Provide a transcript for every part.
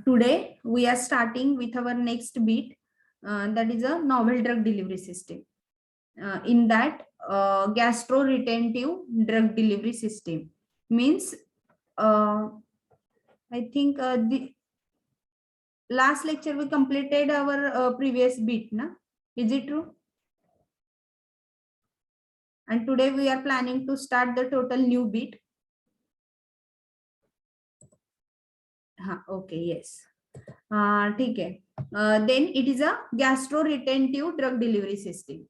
Today we are starting with our next bit, that is a novel drug delivery system. In that, gastro-retentive drug delivery system means, I think the last lecture we completed our previous bit, na? Is it true? And today we are planning to start the total new bit. Okay, yes. ठीक है. Then it is a gastro-retentive drug delivery system.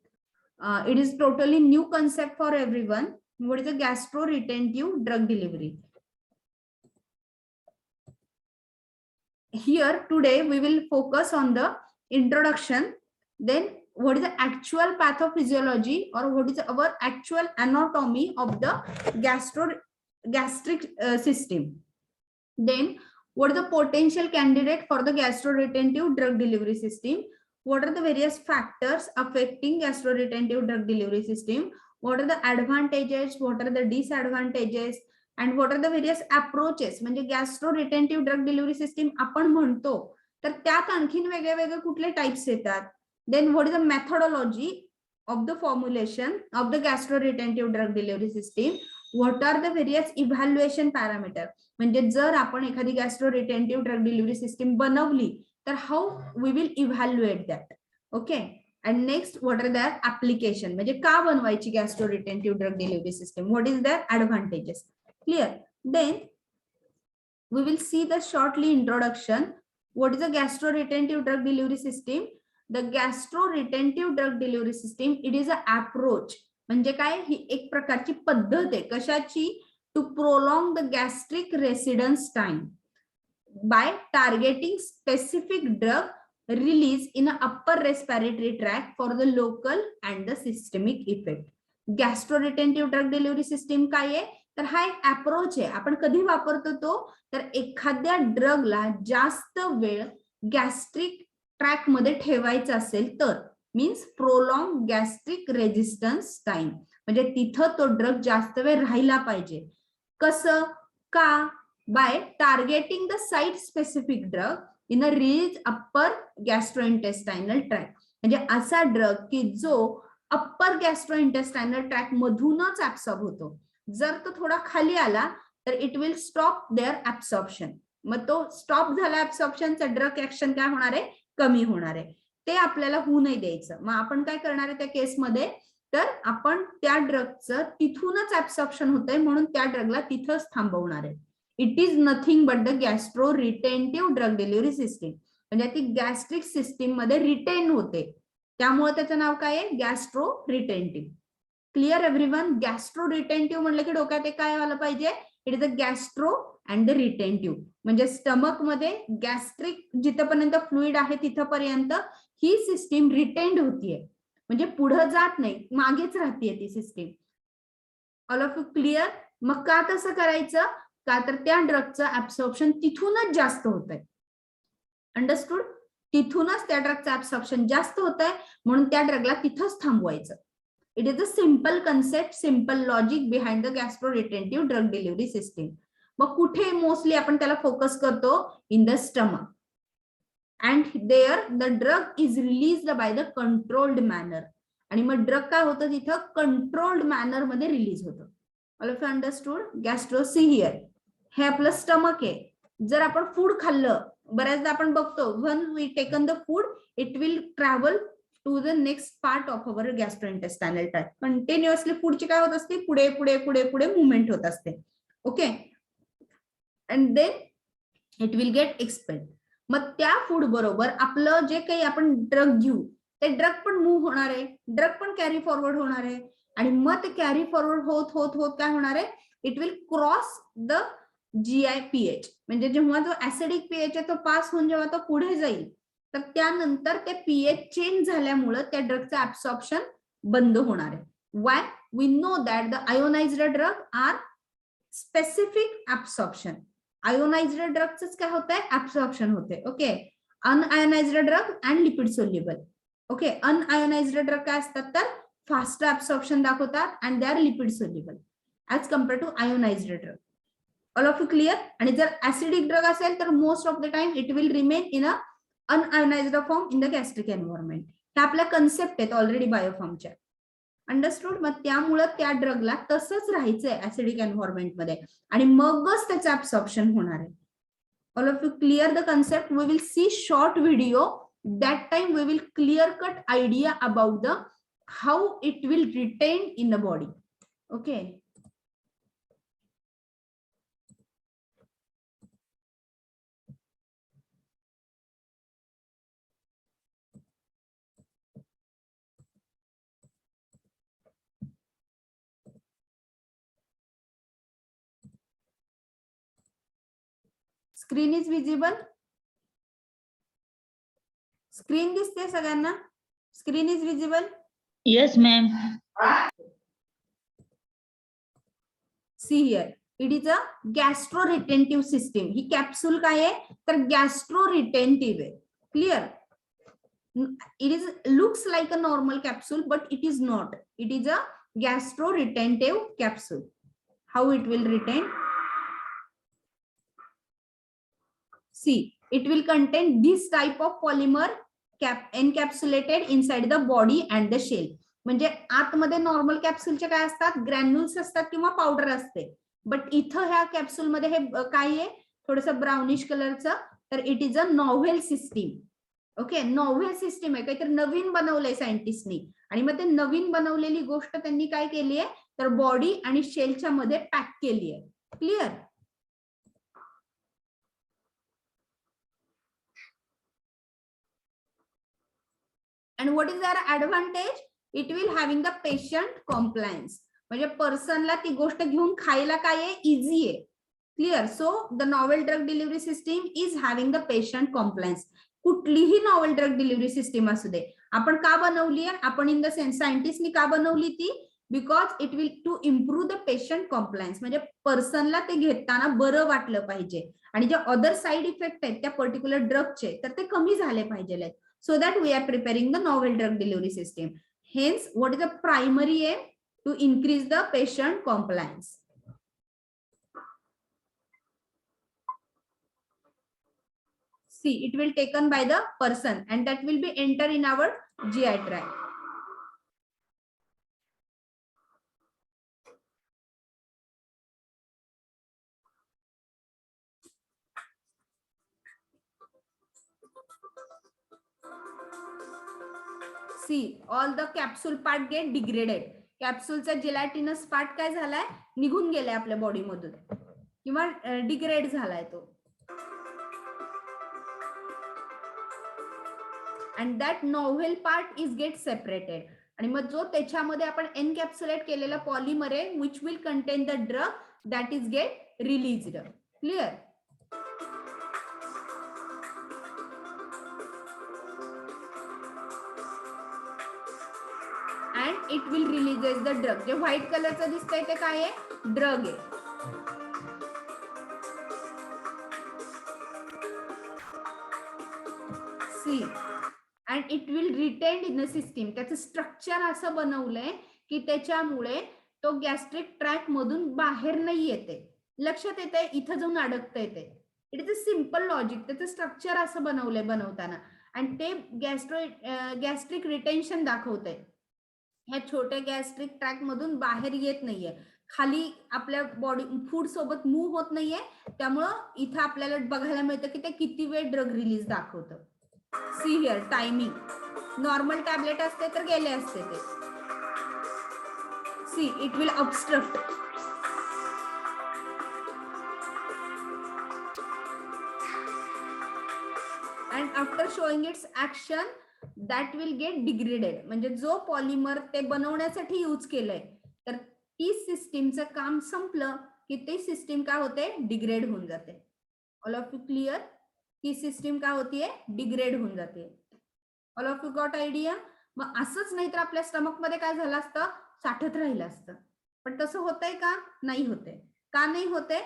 It is totally new concept for everyone. What is a gastro-retentive drug delivery? Here today we will focus on the introduction, then what is the actual pathophysiology or what is our actual anatomy of the gastric system. Then what is the potential candidate for the gastro-retentive drug delivery system? What are the various factors affecting gastro-retentive drug delivery system? What are the advantages? What are the disadvantages? And what are the various approaches? म्हणजे गॅस्ट्रो-रिटेंटिव्ह drug delivery system आपण म्हणतो तर त्यात आणखीन वेगळे वेगळे कुठले types येतात. Then what is the methodology of the formulation of the गॅस्ट्रो-रिटेंटिव्ह drug delivery system. What are the various evaluation parameter, म्हणजे जर आपण एखादी गॅस्ट्रो-रिटेंटिव्ह ड्रग डिलिव्हरी सिस्टीम बनवली तर how we will evaluate that. Okay. And next, what are their application? म्हणजे का बनवायची gastro retentive drug delivery system? What is their advantages? Clear? Then we will see the shortly introduction. What is a gastro-retentive drug delivery system? The gastro-retentive drug delivery system, it is an approach. म्हणजे काय, ही एक प्रकारची पद्धत आहे कशाची? To prolong the gastric residence time by targeting specific drug release in a upper respiratory tract for the local and the systemic effect. Gastro-retentive drug delivery system काय आहे? तर हा एक अप्रोच आहे. आपण कधी वापरतो तो, तर एखाद्या ड्रगला जास्त वेळ गॅस्ट्रिक ट्रॅक मध्ये ठेवायचा असेल तर, means prolong gastric resistance time, म्हणजे तिथं तो ड्रग जास्त वेळ राहिला पाहिजे. कसं? का? By targeting the site specific drug in a rich upper gastrointestinal track. म्हणजे असा ड्रग की जो अप्पर गॅस्ट्रोइंटेस्टायनल ट्रॅक मधूनच ऍब्सॉर्ब होतो. जर तो थोडा खाली आला तर it will stop their absorption. मग तो स्टॉप झाला ऍब्सॉर्प्शनचा, ड्रग ऍक्शन काय होणार आहे? कमी होणार आहे. ते आपल्याला होऊ नाही द्यायचं. मग आपण काय करणार आहे त्या केसमध्ये, तर आपण त्या ड्रगचं तिथूनच ऍब्सॉर्प्शन होतंय म्हणून त्या ड्रगला तिथंच थांबवणार आहे. It is nothing but the गॅस्ट्रो-रिटेंटिव्ह drug delivery system. म्हणजे ती गॅस्ट्रिक सिस्टीम मध्ये रिटेन होते, त्यामुळे त्याचं नाव काय आहे? गॅस्ट्रो-रिटेंटिव्ह. Clear everyone? गॅस्ट्रो-रिटेंटिव्ह म्हणलं की डोक्यात एक काय आलं पाहिजे? It is a gastro and the retentive. म्हणजे स्टमक मध्ये गॅस्ट्रिक जिथपर्यंत फ्लुइड आहे तिथपर्यंत ही सिस्टीम रिटेंड होतीये, म्हणजे पुढे जात नाही, मागेच राहतीये ती system. All of you clear? मग का तसं करायचं? का तर त्या ड्रगचं ऍब्सॉर्प्शन तिथूनच जास्त होत आहे. अंडरस्टूड? तिथूनच त्या ड्रगचं ऍब्सॉर्प्शन जास्त होत आहे म्हणून त्या ड्रगला तिथंच थांबवायचं. It is a simple concept, simple logic behind the gastro-retentive drug delivery system. मग कुठे मोस्टली आपण त्याला फोकस करतो? In the stomach. And there the drug is released by the controlled manner. आणि मग ड्रग काय होतं तिथं? कंट्रोल्ड मॅनर मध्ये रिलीज होतं. All of you understood? Gastro, see here, हे आपलं स्टमक आहे. जर आपण फूड खाल्लं, बऱ्याचदा आपण बघतो when we taken the food it will travel to the next part of our gastrointestinal tract. Continuously फूडची काय होत असते? पुढे पुढे पुढे पुढे मुवमेंट होत असते. Okay. And then it will get expelled. मग त्या फूड बरोबर आपलं जे काही आपण ड्रग घेऊ ते ड्रग पण मूव्ह होणार आहे, ड्रग पण कॅरी फॉरवर्ड होणार आहे. आणि मग ते कॅरी फॉरवर्ड होत होत होत काय होणार आहे? It will cross the GI pH. म्हणजे जेव्हा जो ऍसिडिक पीएच आहे तो पास होऊन जेव्हा तो पुढे जाईल तर त्यानंतर ते पीएच चेंज झाल्यामुळे त्या ड्रगचं ऍब्सॉर्प्शन बंद होणार आहे. Why? We know that the ionised drug are specific absorption. Ionised ड्रगच काय होतंय? ऍब्सॉर्प्शन होते. Okay. Unionised drug and lipid soluble. Okay. Unionised drug काय असतात? तर फास्ट ऍब्सॉर्प्शन दाखवतात and they are lipid soluble as compare to ionised drug. All of you clear. आणि जर ऍसिडिक ड्रग असेल तर most of the time it will remain in a unionised form in the gastric environment. ह्या आपल्या concept आहेत already बायोफॉर्मच्या. Understood. मग त्यामुळे त्या ड्रगला तसंच राहायचंय ऍसिडिक एन्व्हायरमेंट मध्ये आणि मगच त्याचं ऍब्सॉर्प्शन होणार आहे. All of you clear the concept. We will see short video. That time we will clear cut idea about the how it will retain in the body. Okay. Screen is visible. Screen दिसते सगळ्यांना? Screen is visible. Yes, ma'am. See here. It is a gastroretentive system. He capsule काय आहे तर गॅस्ट्रोरिटेंटिव्ह आहे. Clear. It is looks like a normal capsule but it is not. It is a gastroretentive capsule. How it will retain? See, it will contain this type of polymer encapsulated inside the body and the shell. म्हणजे आतमध्ये normal कॅप्सूलचे काय असतात granules असतात किंवा powder असते. But इथं ह्या capsule मध्ये हे काय आहे थोडंसं ब्राउनिश कलरचं. तर it is a novel system. Okay. Novel system आहे काहीतरी नवीन बनवलंय सायंटिस्टनी आणि मग ते नवीन बनवलेली गोष्ट त्यांनी काय केली आहे तर बॉडी आणि शेलच्या मध्ये पॅक केली आहे. Clear. And what is their advantage? It will having the patient compliance. म्हणजे पर्सनला ती गोष्ट घेऊन खायला काय आहे इझी आहे. Clear. So the novel drug delivery system is having the patient compliance. कुठलीही नॉवेल ड्रग डिलिव्हरी सिस्टीम असू दे. आपण का बनवली आहे आपण इन द सेन्स सायंटिस्टनी का बनवली ती because it will to improve the patient compliance. म्हणजे पर्सनला ते घेताना बरं वाटलं पाहिजे आणि जे अदर साईड इफेक्ट आहेत त्या पर्टिक्युलर ड्रगचे तर ते कमी झाले पाहिजे. So that we are preparing the novel drug delivery system. Hence, what is the primary aim? To increase the patient compliance. See, it will taken by the person and that will be enter in our GI tract. See, all the capsule part get degraded. कॅप्सूलचा gelatinous part काय झालाय निघून गेलाय आपल्या body मधून किंवा degrade झालाय तो. and that novel part is get separated. आणि मग जो त्याच्यामध्ये आपण एनकॅप्सुलेट केलेला पॉलिमर आहे which will contain the drug that is get released. Clear. and it will releases the drug. जे व्हाईट कलरचं दिसतंय ते काय आहे ड्रग आहे. See, and it will retain in the system. त्याचं स्ट्रक्चर असं बनवलंय की त्याच्यामुळे तो गॅस्ट्रिक ट्रॅक मधून बाहेर नाही येते. लक्षात येते इथं जाऊन अडकता येते. It is a simple logic. त्याचं स्ट्रक्चर असं बनवलंय बनवताना आणि ते गॅस्ट्रिक रिटेन्शन दाखवतंय. ह्या छोट्या गॅस्ट्रिक ट्रॅक मधून बाहेर येत नाहीये. खाली आपल्या बॉडी फूड सोबत मूव्ह होत नाहीये. त्यामुळं इथं आपल्याला बघायला मिळतं की ते किती वेळ ड्रग रिलीज दाखवतं. See here timing. Normal tablet असते तर गेले असते ते. See it will obstruct. and after showing its action that will get degraded. म्हणजे जो पॉलिमर ते बनवण्यासाठी यूज केलंय तर ती सिस्टीमचं काम संपलं की ते सिस्टीम काय होते डिग्रेड होऊन जाते. All of you clear. ती सिस्टीम काय होतीये डिग्रेड होऊन जाते. All of you got idea. मग असंच नाही तर आपल्या स्टमक मध्ये काय झालं असतं साठत राहिलं असतं. पण तसं होतंय का नाही होते. का नाही होते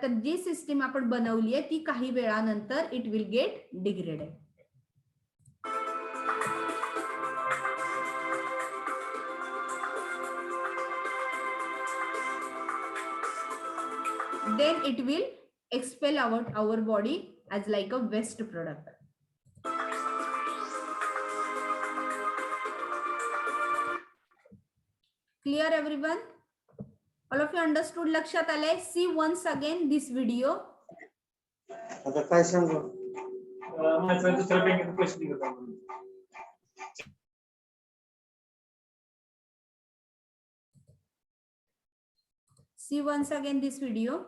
तर जी सिस्टीम आपण बनवली आहे ती काही वेळानंतर it will gate degraded. then it will expel out our body as like a waste product. Clear everyone? All of you understood? लक्षात आले? See once again this video. आता काय सांगू माझं दुसऱ्या बँकेत पैसे निघतात. See once again this video.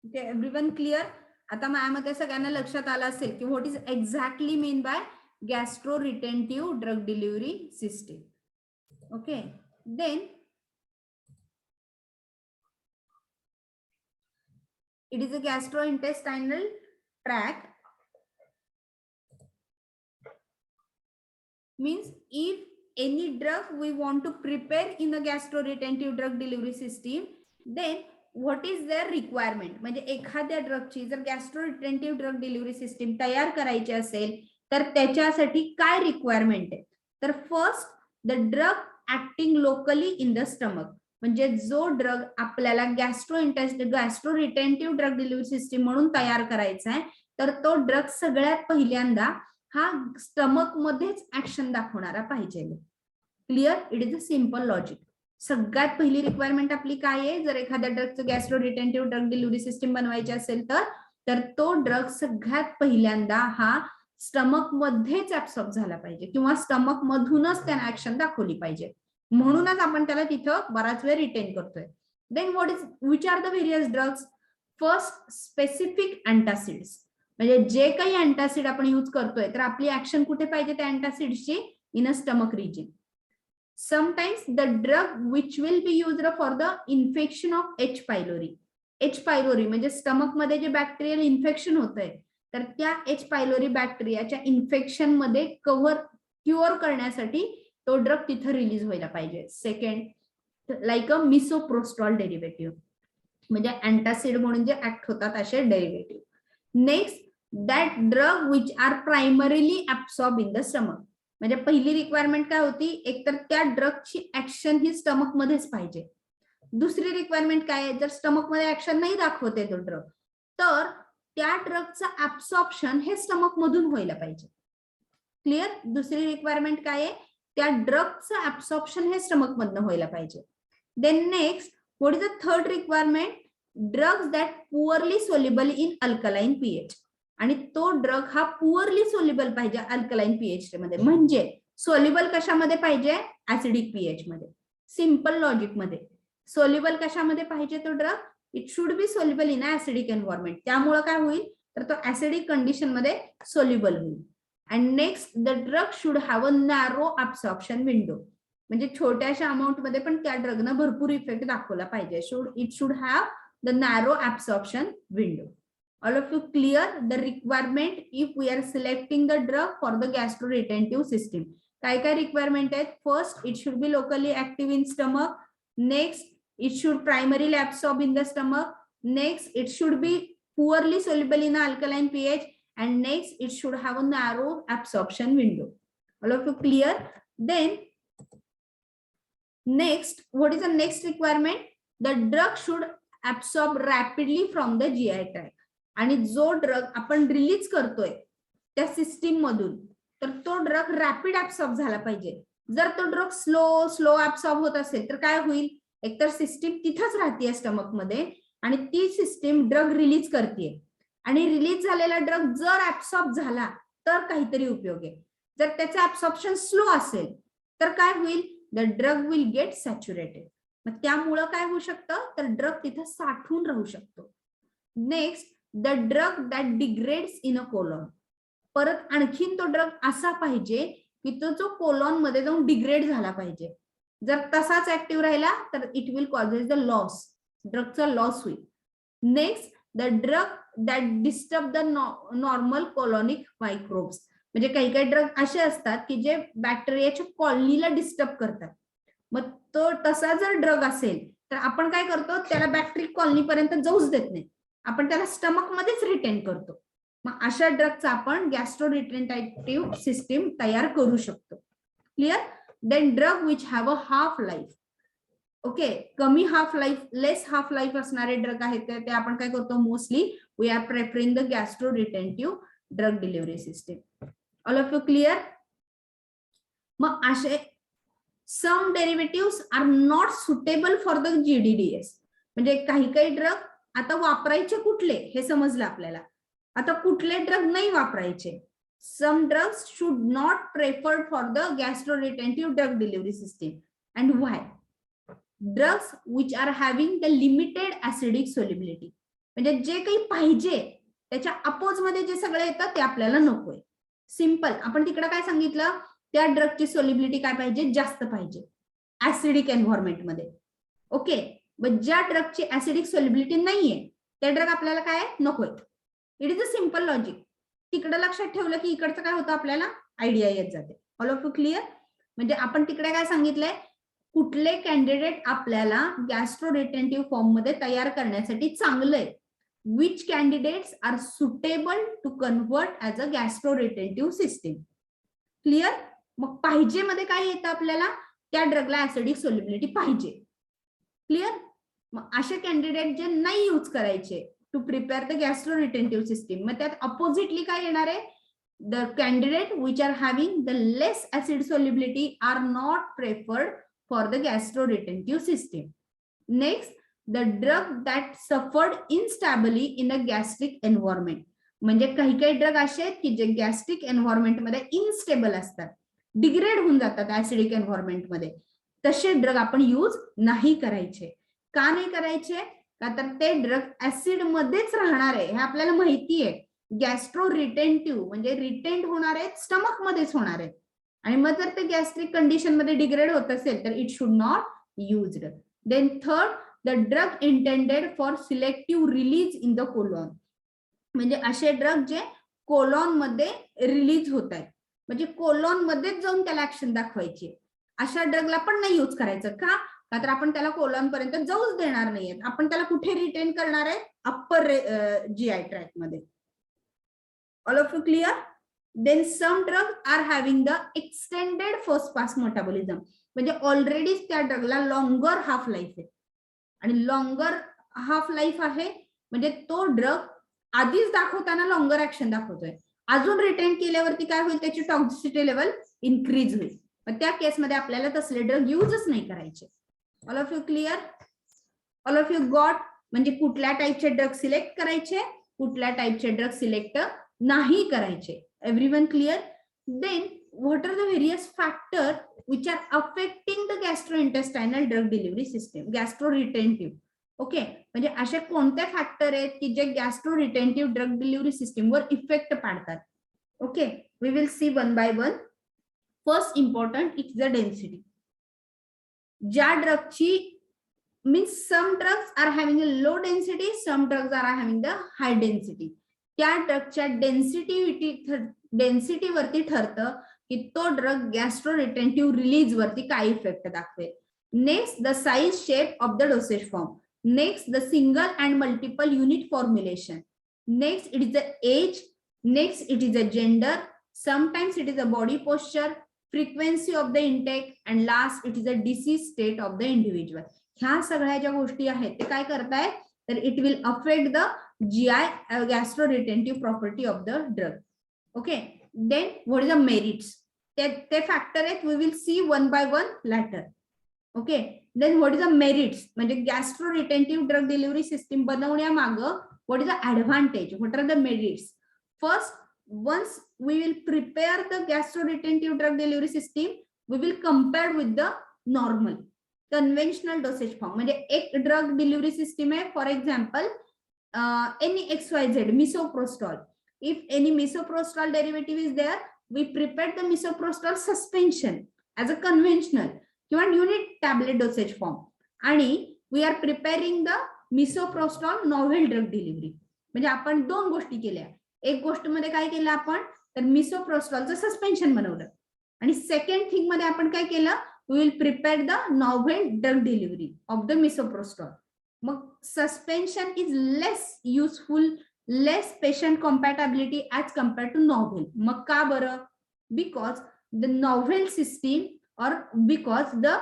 Okay, everyone clear? आता माझ्यामध्ये सगळ्यांना लक्षात आलं असेल की what is exactly mean by gastro retentive drug delivery system. Okay, then it is a gastrointestinal tract. Means if any drug we want to prepare in the gastroretentive drug delivery system, then what is their requirement? म्हणजे एखाद्या ड्रगची जर गॅस्ट्रोरिटेंटिव्ह drug delivery system तयार करायची असेल तर त्याच्यासाठी काय requirement आहे? तर first, the drug acting locally in the stomach. म्हणजे जो ड्रग आपल्याला गॅस्ट्रोरिटेंटिव्ह ड्रग डिलिव्हरी सिस्टीम म्हणून तयार करायचा आहे, तर तो ड्रग सगळ्यात पहिल्यांदा हा स्टमक मध्येच ऍक्शन दाखवणारा पाहिजे. Clear? It is a simple logic. सगळ्यात पहिली रिक्वायरमेंट आपली काय आहे? जर एखाद्या ड्रगचं गॅस्ट्रोरिटेंटिव्ह ड्रग डिलिव्हरी सिस्टीम बनवायची असेल तर तो ड्रग सगळ्यात पहिल्यांदा हा स्टमक मध्येच ऍब्सॉर्ब झाला पाहिजे किंवा स्टमक मधूनच त्याने ऍक्शन दाखवली पाहिजे. म्हणूनच आपण त्याला तिथं बराच वेळ रिटेन करतोय. Then what is which are the various drugs? First, specific antacids. म्हणजे जे काही अँटासिड आपण यूज करतोय तर आपली ऍक्शन कुठे पाहिजे त्या अँटासिडची? In a stomach region. Sometimes the drug which will be used for the infection of H pylori. H pylori म्हणजे स्टमक मध्ये जे बॅक्टेरियल इन्फेक्शन होत आहे तर त्या एच पायलोरी बॅक्टेरियाच्या इन्फेक्शन मध्ये क्युअर करण्यासाठी तो ड्रग तिथं रिलीज व्हायला पाहिजे. Second, like a misoprostol derivative, म्हणजे अँटासिड म्हणून जे ऍक्ट होतात असे derivative. Next, that drug which are primarily absorb in the stomach. म्हणजे पहिली रिक्वायरमेंट काय होती? एकतर त्या ड्रगची ऍक्शन ही स्टमक मध्येच पाहिजे. दुसरी रिक्वायरमेंट काय आहे? जर स्टमक मध्ये ऍक्शन नाही दाखवते तो ड्रग तर त्या ड्रगचं ऍब्सॉर्प्शन हे स्टमक मधून व्हायला पाहिजे. क्लिअर? दुसरी रिक्वायरमेंट काय आहे? त्या ड्रगचं ऍब्सॉर्प्शन हे स्टमक मधनं व्हायला पाहिजे. Then next, what is the third requirement? Drugs that poorly soluble in alkaline pH. आणि तो ड्रग हा पुअरली सोल्युबल पाहिजे अल्कलाइन पीएच मध्ये. म्हणजे सोल्युबल कशामध्ये पाहिजे? ऍसिडिक पीएच मध्ये. सिंपल लॉजिक मध्ये सोल्युबल कशामध्ये पाहिजे तो drug? It should be soluble in acidic environment. त्यामुळे काय होईल तर तो ऍसिडिक कंडिशन मध्ये सोल्युबल होईल. And next, the drug should have a narrow absorption window. म्हणजे छोट्याशा अमाऊंट मध्ये पण त्या ड्रगनं भरपूर इफेक्ट दाखवला पाहिजे. It should have the narrow absorption window. All of you clear the requirement if we are selecting the drug for the gastroretentive system? काय काय रिक्वायरमेंट आहेत? First, it should B locally active in stomach. Next, it should primarily absorb in the stomach. Next, it should B poorly soluble in alkaline pH, and next it should have a narrow absorption window. All of you clear? Then next, what is the next requirement? The drug should absorb rapidly from the GI tract. आणि जो drug आपण release करतोय त्या system मधून, तर तो drug rapid absorb झाला पाहिजे. जर तो ड्रग स्लो ऍब्सॉर्ब होत असेल तर काय होईल? एकतर सिस्टीम तिथंच राहते स्टमक मध्ये आणि ती सिस्टीम ड्रग रिलीज करते, आणि रिलीज झालेला ड्रग जर ऍब्सॉर्ब झाला तर काहीतरी उपयोग आहे. जर त्याचं ऍब्सॉर्प्शन स्लो असेल तर काय होईल? The drug will get saturated. मग त्यामुळं काय होऊ शकतं? तर ड्रग तिथं साठून राहू शकतो. Next, the drug that degrades in a colon. परत आणखीन तो ड्रग असा पाहिजे की तो जो कोलॉन मध्ये जाऊन डिग्रेड झाला पाहिजे. जर तसाच ऍक्टिव्ह राहिला तर it will causes the loss, ड्रगचा लॉस होईल. Next, the drug that disturb the normal colonic microbes. म्हणजे काही काही ड्रग असे असतात की जे बॅक्टेरियाच्या कॉलनीला डिस्टर्ब करतात. मग तो तसा जर ड्रग असेल तर आपण काय करतो? त्याला बॅक्टेरिया कॉलनी पर्यंत जाऊच देत नाही, आपण त्याला स्टमक मध्येच रिटेन करतो. मग अशा ड्रगचा आपण गॅस्ट्रो रिटेंटेटिव्ह सिस्टीम तयार करू शकतो. Clear? Then drug which have a half life. Okay, कमी half life, less half life असणारे ड्रग आहेत ते आपण काय करतो? Mostly we are preferring the gastro retentive drug delivery system. All of you clear? मग असे some derivative are not suitable for the GDDS. म्हणजे काही काही ड्रग आता वापरायचे कुठले हे समजलं आपल्याला. आता कुठले ड्रग नाही वापरायचे? Some drugs should not preferred for the gastro retentive drug delivery system. And why? Drugs which are having the limited acidic solubility. म्हणजे जे काही पाहिजे त्याच्या अपोज मध्ये जे सगळे येतं ते आपल्याला नकोय. सिंपल. आपण तिकडे काय सांगितलं? त्या ड्रगची सोल्युबिलिटी काय पाहिजे? जास्त पाहिजे ऍसिडिक एन्व्हायरमेंट मध्ये. ओके, मग ज्या ड्रगची ऍसिडिक सोल्युबिलिटी नाहीये त्या ड्रग आपल्याला काय नकोय. It is a simple logic. तिकडे लक्षात ठेवलं की इकडचं काय होतं आपल्याला आयडिया येत जाते. All of you clear? म्हणजे आपण तिकडे काय सांगितलंय? कुठले कॅन्डिडेट आपल्याला गॅस्ट्रो रिटेंटिव्ह फॉर्म मध्ये तयार करण्यासाठी चांगलं आहे? Which candidates are suitable to convert as a gastro retentive system. Clear? मग पाहिजे मध्ये काय येतं आपल्याला? त्या ड्रगला ऍसिडिक सोल्युबिलिटी पाहिजे. क्लिअर? मग असे कॅन्डिडेट जे नाही यूज करायचे to prepare the gastro retentive system, मग त्यात अपोजिटली काय येणार आहे? The candidate which are having the less acid solubility are not preferred for the gastro-retentive system. Next, the drug that suffered instably in a gastric environment. म्हणजे काही काही drug असे आहेत की जे गॅस्ट्रिक एन्व्हायरमेंट मध्ये इनस्टेबल असतात, डिग्रेड होऊन जातात ऍसिडिक एन्व्हायरमेंट मध्ये. तसे ड्रग आपण यूज नाही करायचे. का नाही करायचे? का तर ते ड्रग ऍसिड मध्येच राहणार आहे हे आपल्याला माहिती आहे. गॅस्ट्रो रिटेंटिव्ह म्हणजे रिटेंट होणार आहेत, स्टमक मध्येच होणार आहेत. आणि मग जर ते गॅस्ट्रिक कंडिशन मध्ये डिग्रेड होत असेल तर it should not used. Then third, the drug intended for selective release in the colon. म्हणजे असे ड्रग जे कोलॉन मध्ये रिलीज होत आहेत, म्हणजे कोलॉन मध्येच जाऊन त्याला ऍक्शन दाखवायची, अशा ड्रगला पण नाही यूज करायचं. का? तर आपण त्याला कोलॉन पर्यंत जाऊच देणार नाहीये. आपण त्याला कुठे रिटेन करणार आहे? अप्पर GI ट्रॅक्ट मध्ये. All of you clear? Then some drugs are having the extended first pass metabolism. म्हणजे ऑलरेडी त्या ड्रगला लॉंगर हाफ लाईफ आहे, आणि लॉंगर हाफ लाईफ आहे म्हणजे तो ड्रग आधीच दाखवताना लॉंगर ऍक्शन दाखवतोय. अजून रिटेन केल्यावरती काय होईल? त्याची टॉक्सिसिटी लेवल इन्क्रीज होईल. मग त्या केसमध्ये आपल्याला तसले ड्रग युजच नाही करायचे. All of you clear? All of you got? म्हणजे कुठल्या टाईपचे ड्रग सिलेक्ट करायचे, कुठल्या टाईपचे ड्रग सिलेक्ट नाही करायचे. Everyone clear? Then what are the various factors which are affecting the gastrointestinal drug delivery system, gastro retentive? Okay, म्हणजे असे कोणते फॅक्टर आहेत की जे gastro retentive drug delivery system वर इफेक्ट पाडतात? Okay, we will see one by one. First important is the density. ज्या ड्रगची means some drugs are having a low density, some drugs are having the high density. त्या ड्रगच्या density वरती ठरतं की तो ड्रग गॅस्ट्रो रिटेंटिव्ह रिलीज वरती काय इफेक्ट दाखवेल. Next the size shape of the dosage form. Next the single and multiple unit formulation. Next it is the age. Next it is a gender. Sometimes it is a body posture, frequency of the intake and last it is a disease state of the individual. ह्या सगळ्या ज्या गोष्टी आहेत ते काय करतायत तर it will affect the GI gastro retentive property of the drug. Okay, then what is the merits. ते फॅक्टर आहेत, we will see one by one later. Okay, then what is the merits म्हणजे gastro retentive drug delivery system बनवण्यामागं what is the advantage, what are the merits. First, once we will prepare the gastro-retentive drug delivery system, we will compare with the normal conventional dosage form. म्हणजे एक drug delivery system आहे, for example any XYZ misoprostol. If any misoprostol derivative is there, we prepare the misoprostol suspension as a conventional किंवा unit tablet dosage form, आणि we are preparing the misoprostol novel drug delivery. म्हणजे आपण दोन गोष्टी केल्या. एक गोष्ट मध्ये काय केलं आपण तर मिसोप्रोस्टॉलचं सस्पेन्शन बनवलं, आणि सेकंड थिंग मध्ये आपण काय केलं, we will prepare the novel drug delivery of the misoprostol. मग suspension is less useful, less patient compatibility as compare to novel. मग का बरं? Because the novel system or because the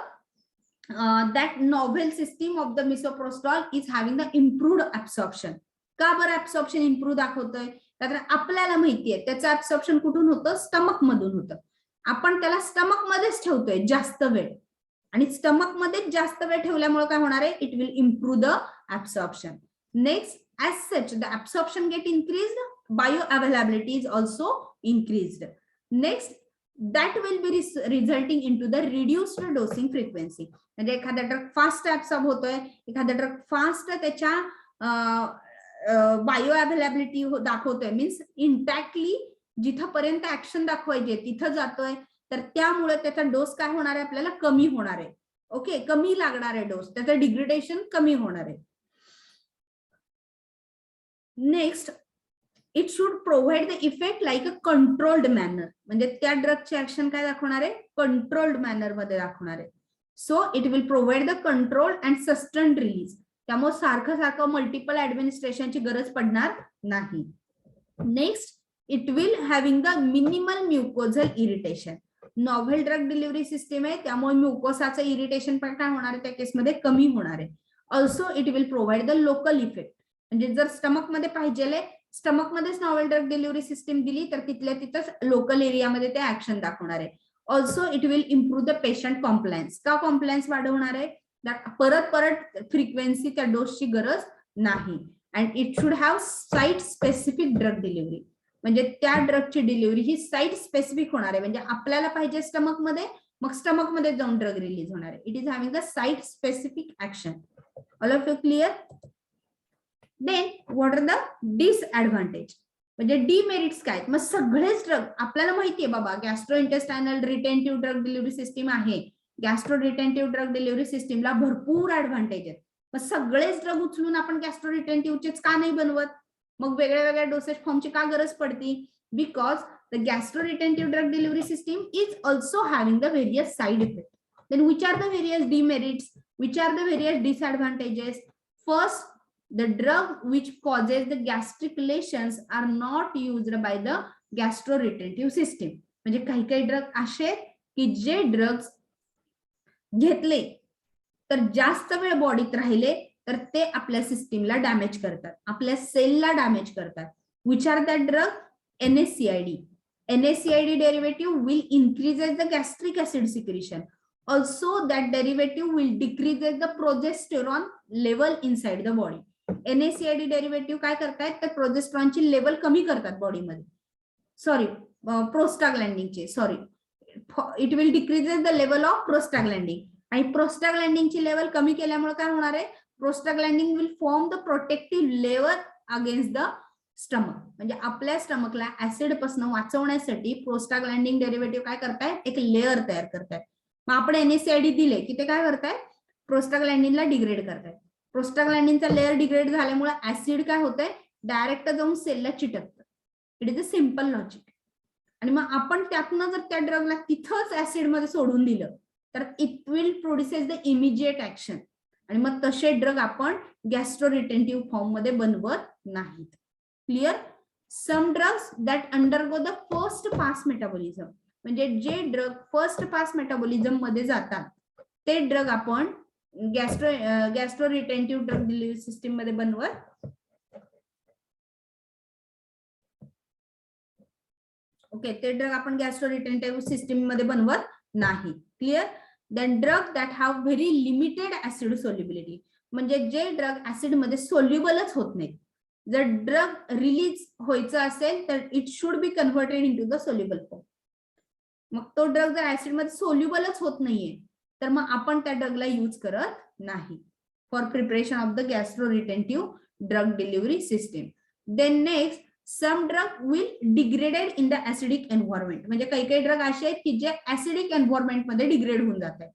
that novel system of the misoprostol is having the improved absorption. का बरं absorption improve दाखवतोय? कारण आपल्याला माहितीये त्याचं ऍब्सॉर्प्शन कुठून होतं, स्टमक मधून होतं. आपण त्याला स्टमक मध्येच ठेवतोय जास्त वेळ, आणि स्टमक मध्ये जास्त वेळ ठेवल्यामुळे काय होणार आहे, it will improve the absorption. Next, as such the absorption get increased, bioavailability is also increased. Next, that will be resulting into the reduced dosing frequency. म्हणजे एखादा ड्रग फास्ट ऍब्सॉर्ब होतोय, एखादा ड्रग फास्ट त्याच्या bio availability दाखवतोय, means इंटॅक्टली जिथपर्यंत action दाखवायचे तिथं जातोय, तर त्यामुळे त्याचा डोस काय होणार आहे, आपल्याला कमी होणार आहे. ओके, कमी लागणार आहे डोस, त्याचं डिग्रेडेशन कमी होणार आहे. Next, it should provide the effect like a controlled manner. म्हणजे त्या ड्रगचे ऍक्शन काय दाखवणार आहे, कंट्रोल्ड मॅनर मध्ये दाखवणार आहे. So it will provide the control and sustained release. त्यामुळे सारखं मल्टिपल ऍडमिनिस्ट्रेशनची गरज पडणार नाही. Next, it will having the minimal mucosal irritation. Novel drug delivery system आहे, त्यामुळे म्युकोसाचं इरिटेशन पण काय होणार आहे त्या केसमध्ये कमी होणार आहे. Also it will provide the local effect. म्हणजे जर स्टमक मध्ये पाहिजे, स्टमक मध्येच नॉव्हेल ड्रग डिलिव्हरी सिस्टीम दिली तर तिथल्या तिथंच लोकल एरियामध्ये ते ऍक्शन दाखवणार आहे. Also it will improve the patient compliance. का कॉम्प्लायन्स वाढवणार आहे, परत फ्रिक्वेन्सी त्या डोसची गरज नाही. And it should have site specific drug delivery. म्हणजे त्या ड्रगची डिलिव्हरी ही साईट स्पेसिफिक होणार आहे. म्हणजे आपल्याला पाहिजे स्टमक मध्ये, मग स्टमक मध्ये जाऊन ड्रग रिलीज होणार आहे. It is having the site specific action. All of you clear? Then what are the disadvantage, म्हणजे डिमेरिट्स काय? मग सगळेच ड्रग आपल्याला माहितीये बाबा, gastro intestinal retentive drug delivery system आहे. गॅस्ट्रो रिटेंटिव्ह ड्रग डिलिव्हरी सिस्टीमला भरपूर ऍडव्हान्टेज आहेत. मग सगळेच ड्रग उचलून आपण गॅस्ट्रो रिटेंटिव्हचेच का नाही बनवत? मग वेगळ्या वेगळ्या डोसेज फॉर्मची का गरज पडती? Because the gastro retentive drug delivery system is also having the various side effect. Then which are the various demerits, which are the various disadvantages? First, the drug which causes the gastric lesions are not used by the gastroretentive system. म्हणजे काही काही drug असे की जे drugs घेतले तर जास्त वेळ बॉडीत राहिले तर ते आपल्या सिस्टीमला डॅमेज करतात, आपल्या सेलला डॅमेज करतात. Which are that drug? NSAID. NSAID derivative will increases the gastric acid secretion. Also that derivative will decreases the progesterone level inside the body. NSAID derivative काय करतायत तर प्रोजेस्टेरॉनची लेवल कमी करतात बॉडीमध्ये. सॉरी, प्रोस्टाग्लॅन्डिनचे, sorry, it will decreases the level of prostaglandin. आणि प्रोस्टाग्लॅन्डिनची लेवल कमी केल्यामुळे काय होणार आहे, prostaglandin will form the protective layer against the stomach. म्हणजे आपल्या स्टमकला ऍसिड पासून वाचवण्यासाठी प्रोस्टाग्लॅन्डिन डेरिव्हेटिव्ह काय करतायत, एक लेअर तयार करतायत. मग आपण NSAID दिले की ते काय करतायत, प्रोस्टाग्लॅन्डिनला डिग्रेड करतायत. प्रोस्टाग्लॅन्डिनचा लेअर डिग्रेड झाल्यामुळे ऍसिड काय होतंय, डायरेक्ट जाऊन सेलला चिटकतं. It is a simple logic. आणि मग आपण त्यातनं जर त्या ड्रगला तिथंच ऍसिड मध्ये सोडून दिलं तर it will produces the immediate action, आणि मग तसे ड्रग आपण गॅस्ट्रोरिटेंटिव्ह फॉर्म मध्ये बनवत नाहीत. Clear? Some drugs that undergo the first pass metabolism, म्हणजे जे ड्रग फर्स्ट पास मेटाबॉलिझम मध्ये जातात ते ड्रग आपण गॅस्ट्रोरिटेंटिव्ह ड्रग डिलिव्हरी सिस्टीम मध्ये बनवत. ओके, ते ड्रग आपण गॅस्ट्रोरिटेंटिव्ह सिस्टीम मध्ये बनवत नाही. Clear? Then drug that have very limited acid solubility, म्हणजे जे ड्रग ऍसिड मध्ये सोल्युबलच होत नाही. जर ड्रग रिलीज व्हायचं असेल तर it should B converted into the soluble form. मग तो ड्रग जर ऍसिड मध्ये सोल्युबलच होत नाहीये तर मग आपण त्या ड्रगला यूज करत नाही for preparation of the gastroretentive drug delivery system. Then next, some drug will degraded in the acidic environment, म्हणजे काही काही ड्रग असे आहेत की जे ऍसिडिक एन्व्हायरमेंट मध्ये डिग्रेड होऊन जात आहेत.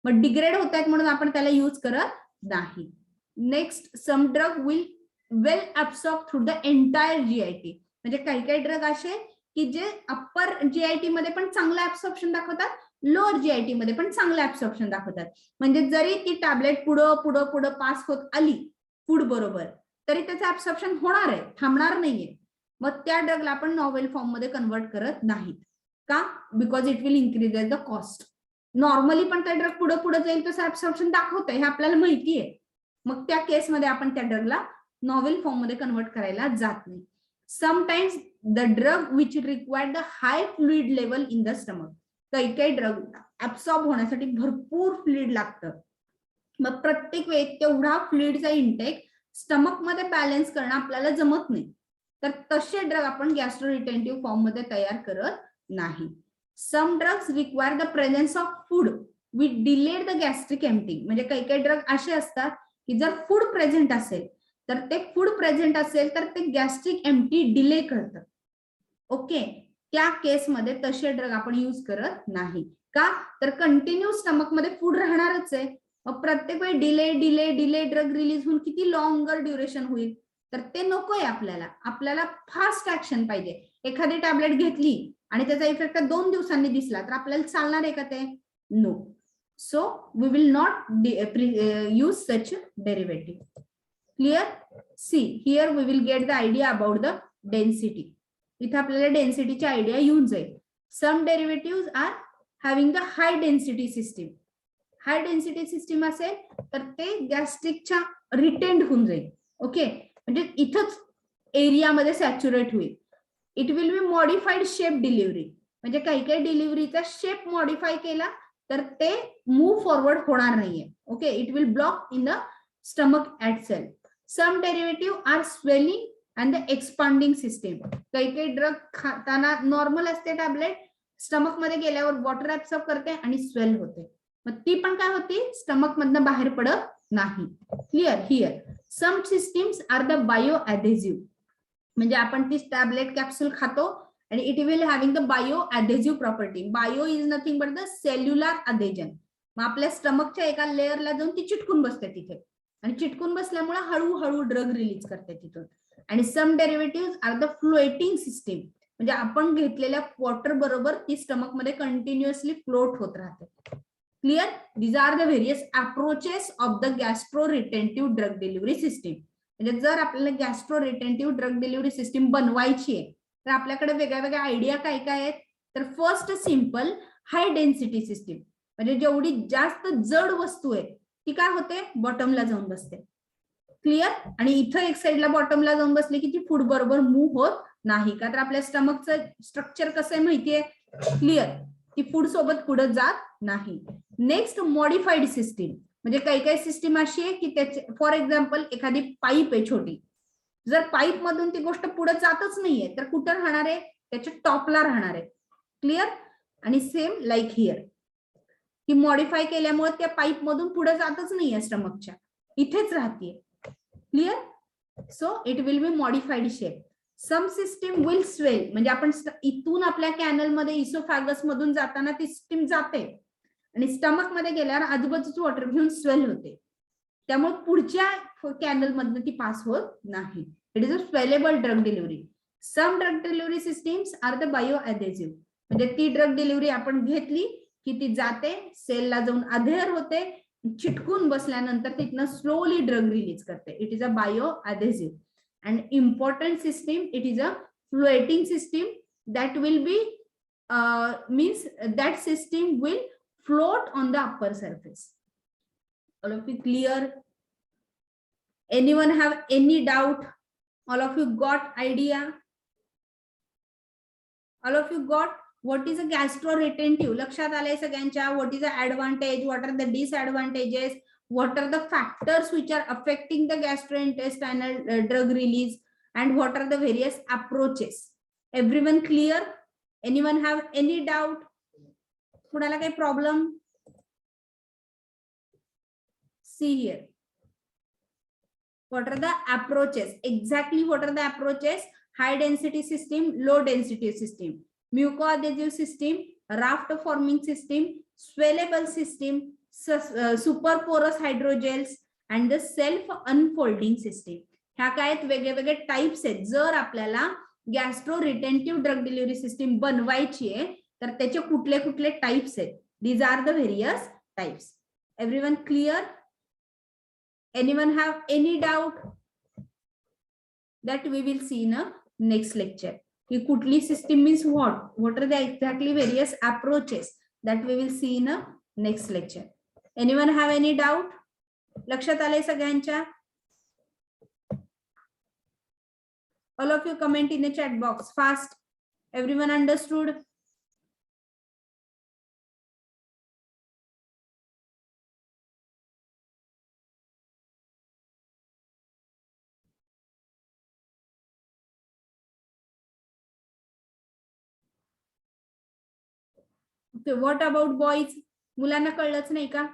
मग डिग्रेड होत आहेत म्हणून आपण त्याला यूज करत नाही. Next, some drug will well absorb through the entire GIT, म्हणजे काही काही ड्रग असे की जे अप्पर जीआयटी मध्ये पण चांगलं ऍब्सॉर्प्शन दाखवतात, लोअर जीआयटी मध्ये पण चांगलं ऍब्सॉर्प्शन दाखवतात. म्हणजे जरी ती टॅबलेट पुढं पुढं पुढं पास होत आली फूड बरोबर तरी त्याचं ऍब्सॉर्प्शन होणार आहे, थांबणार नाहीये. मग त्या ड्रगला आपण नॉवेल फॉर्म मध्ये कन्वर्ट करत नाहीत. का? Because it will increase the cost. Normally पण त्या ड्रग पुढे पुढे जाईल तसं ऍब्सॉर्प्शन दाखवतंय हे आपल्याला माहिती आहे. मग त्या केसमध्ये आपण त्या ड्रगला नॉवेल फॉर्म मध्ये कन्वर्ट करायला जात नाही. Sometimes the drug which required the high fluid level in the stomach, काही काही ड्रग ऍब्सॉर्ब होण्यासाठी भरपूर फ्लुइड लागतं. मग प्रत्येक वेळी तेवढा फ्लुइडचा इंटेक स्टमक मध्ये बॅलन्स करणं आपल्याला जमत नाही, तर तसे ड्रग आपण गॅस्ट्रोरिटेंटिव्ह फॉर्म मध्ये तयार करत नाही. Some drugs require the presence of food with delayed the gastric emptying, म्हणजे काही काही ड्रग असे असतात की जर फूड प्रेझेंट असेल तर ते फूड प्रेझेंट असेल तर ते गॅस्ट्रिक एम्प्टी डिले करतं. ओके, त्या केसमध्ये तसे ड्रग आपण यूज करत नाही. का? तर कंटिन्यू स्टमक मध्ये फूड राहणारच आहे. मग प्रत्येक वेळी delay delay delay drug release होऊन किती लॉंगर ड्युरेशन होईल, तर ते नकोय आपल्याला. आपल्याला फास्ट ऍक्शन पाहिजे. एखादी टॅबलेट घेतली आणि त्याचा इफेक्ट 2 दिवसांनी दिसला तर आपल्याला चालणार आहे का ते? No. So we will not use such derivative. Clear? See here we will get the idea about the density. इथे आपल्याला डेन्सिटीची आयडिया येऊन जाईल. Some derivative are having the high density system. High density system असेल तर ते गॅस्ट्रिकच्या retained होऊन जाईल. ओके, म्हणजे इथंच एरियामध्ये सॅच्युरेट होईल. It will be modified shape delivery, म्हणजे काही काही डिलिव्हरीचा शेप मॉडिफाय केला तर ते मूव्ह फॉरवर्ड होणार नाहीये. Okay, it will block in the stomach itself. Some derivative are swelling and the expanding system. काही काही ड्रग खाताना नॉर्मल असते टॅबलेट, स्टमक मध्ये गेल्यावर वॉटर ऍब्सॉर्ब करते आणि स्वेल होते. मग ती पण काय होती? स्टमक मधनं बाहेर पडत नाही. Clear? Here some systems are the bio adhesive, म्हणजे आपण ती टॅबलेट कॅप्सूल खातो आणि it will having the bio adhesive property. Bio is nothing but the cellular adhesion. मग आपल्या स्टमकच्या एका लेअरला जाऊन ती चिटकून बसते तिथे, आणि चिटकून बसल्यामुळे हळूहळू ड्रग रिलीज करते तिथून. आणि some derivative are the floating system, म्हणजे आपण घेतलेल्या वॉटर बरोबर ती स्टमक मध्ये कंटिन्युअसली फ्लोट होत राहते. Clear? These are the various approaches of the gastroretentive drug delivery system. म्हणजे जर आपल्याला गॅस्ट्रोरिटेंटिव्ह ड्रग डिलिव्हरी सिस्टीम बनवायची आहे तर आपल्याकडे वेगळ्या वेगळ्या आयडिया काय काय आहेत. तर फर्स्ट, सिंपल हाय डेन्सिटी सिस्टीम, म्हणजे जेवढी जास्त जड वस्तू आहे ती काय होते? बॉटमला जाऊन बसते. क्लिअर? आणि इथं एक साईडला बॉटमला जाऊन बसले की ती फूड बरोबर मूव्ह होत नाही, का तर आपल्या स्टमकचं स्ट्रक्चर कसं आहे माहितीये. क्लिअर? ती फूड सोबत पुढे जात नाही. नेक्स्ट, मॉडिफाईड सिस्टीम, म्हणजे काही काही सिस्टीम अशी आहे की त्याचे फॉर एक्झाम्पल एखादी पाईप आहे छोटी, जर पाईप मधून ती गोष्ट पुढे जातच नाहीये तर कुठं राहणार आहे? त्याच्या टॉपला राहणार आहे. क्लिअर? आणि सेम लाईक हिअर, ती मॉडिफाय केल्यामुळे त्या पाईप मधून पुढे जातच नाहीये, स्टमकच्या इथेच राहते. Clear? So it will be modified shape. Some system will swell, म्हणजे आपण इथून आपल्या कॅनल मध्ये इसोफॅगस मधून जाताना ती सिस्टीम जाते आणि स्टमक मध्ये गेल्यावर आजूबाजूचं वॉटर घेऊन स्वेल होते, त्यामुळे पुढच्या कॅनल मधनं ती पास होत नाही. It is a swellable drug delivery. Some drug delivery systems are the bioadhesive, म्हणजे ती ड्रग डिलिव्हरी आपण घेतली की ती जाते सेलला जाऊन अधेअर होते, चिटकून बसल्यानंतर तिथनं स्लोली ड्रग रिलीज करते. It is a bioadhesive. And important system, it is a floating system that will be means that system will float on the upper surface. All of you clear? Anyone have any doubt? All of you got idea? All of you got what is a gastroretentive? लक्षात आलंय सगळ्यांच्या? What is the advantage? What are the disadvantages? What are the factors which are affecting the gastrointestinal drug release? And what are the various approaches? Everyone clear? Anyone have any doubt? कुणाला काही problem? See here. What are the approaches? Exactly what are the approaches? High density system, low density system, mucoadhesive system, raft forming system, swellable system, superporous hydrogels, and the self unfolding system. ह्या काय वेगळे वेगळे types आहेत. जर आपल्याला gastro retentive drug delivery system बनवायची आहे तर त्याचे कुठले कुठले टाइप्स आहेत. These are the various types. Everyone clear? Anyone have any doubt? That we will see in a next lecture. की कुठली system means what? What are the exactly various approaches? That we will see in a next lecture. Anyone have any doubt? लक्षात आलंय सगळ्यांच्या? All of you comment in the chat box fast. Everyone understood? Okay, what about boys? मुलांना कळलंच नाही का?